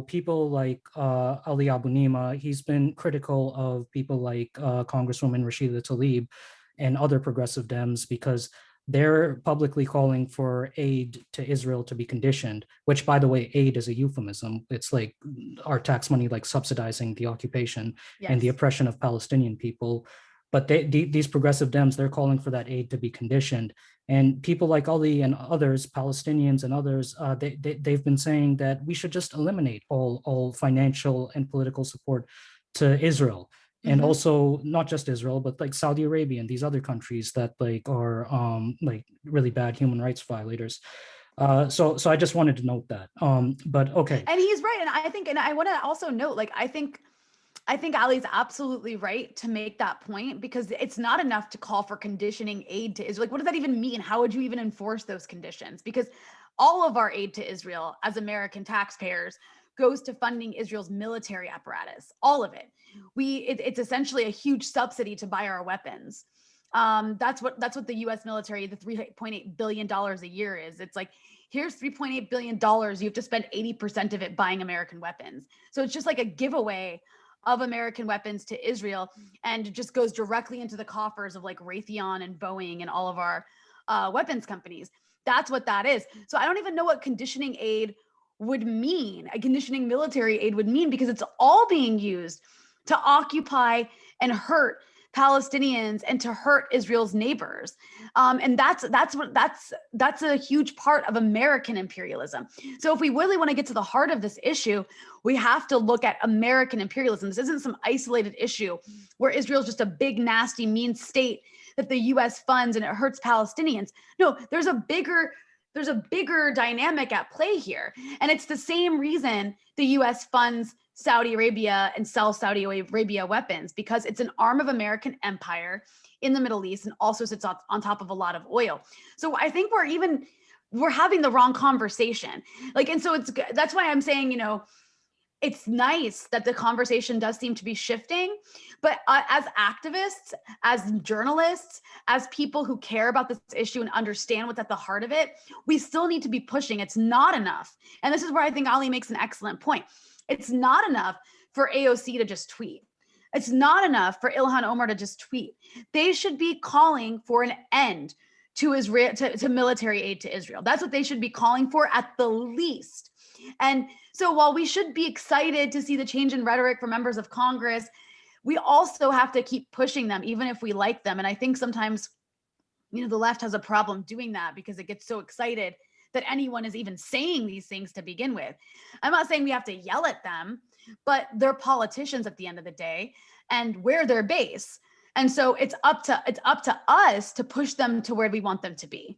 people like Ali Abu Nima, he's been critical of people like Congresswoman Rashida Tlaib and other progressive Dems because they're publicly calling for aid to Israel to be conditioned, which, by the way, aid is a euphemism. It's like our tax money, like subsidizing the occupation and the Yes. oppression of Palestinian people. But these progressive Dems, they're calling for that aid to be conditioned. And people like Ali and others, Palestinians and others, they've been saying that we should just eliminate all financial and political support to Israel. And Mm-hmm. also not just Israel, but like Saudi Arabia and these other countries that like are like really bad human rights violators. So I just wanted to note that. But okay. And he's right. And I think, and I want to also note, like, I think Ali's absolutely right to make that point, because it's not enough to call for conditioning aid to Israel. Like, what does that even mean? How would you even enforce those conditions? Because all of our aid to Israel as American taxpayers goes to funding Israel's military apparatus, all of it. It's essentially a huge subsidy to buy our weapons. That's what the U.S. military, the $3.8 billion a year is. It's like, here's $3.8 billion. You have to spend 80% of it buying American weapons. So it's just like a giveaway of American weapons to Israel, and it just goes directly into the coffers of like Raytheon and Boeing and all of our weapons companies. That's what that is. So I don't even know what conditioning aid would mean, a conditioning military aid would mean, because it's all being used to occupy and hurt Palestinians and to hurt Israel's neighbors, and that's a huge part of American imperialism. So if we really want to get to the heart of this issue, we have to look at American imperialism. This isn't some isolated issue where Israel's just a big, nasty, mean state that the U.S. funds and it hurts Palestinians. No, there's a bigger dynamic at play here, and it's the same reason the U.S. funds Saudi Arabia and sell Saudi Arabia weapons, because it's an arm of American empire in the Middle East and also sits on top of a lot of oil. So I think we're having the wrong conversation. Like, and so that's why I'm saying, it's nice that the conversation does seem to be shifting, but as activists, as journalists, as people who care about this issue and understand what's at the heart of it, we still need to be pushing. It's not enough. And this is where I think Ali makes an excellent point. It's not enough for AOC to just tweet. It's not enough for Ilhan Omar to just tweet. They should be calling for an end to Israel, to military aid to Israel. That's what they should be calling for at the least. And so while we should be excited to see the change in rhetoric for members of Congress, we also have to keep pushing them, even if we like them. And I think sometimes, the left has a problem doing that because it gets so excited that anyone is even saying these things to begin with. I'm not saying we have to yell at them, but they're politicians at the end of the day, and we're their base. And so it's up to us to push them to where we want them to be.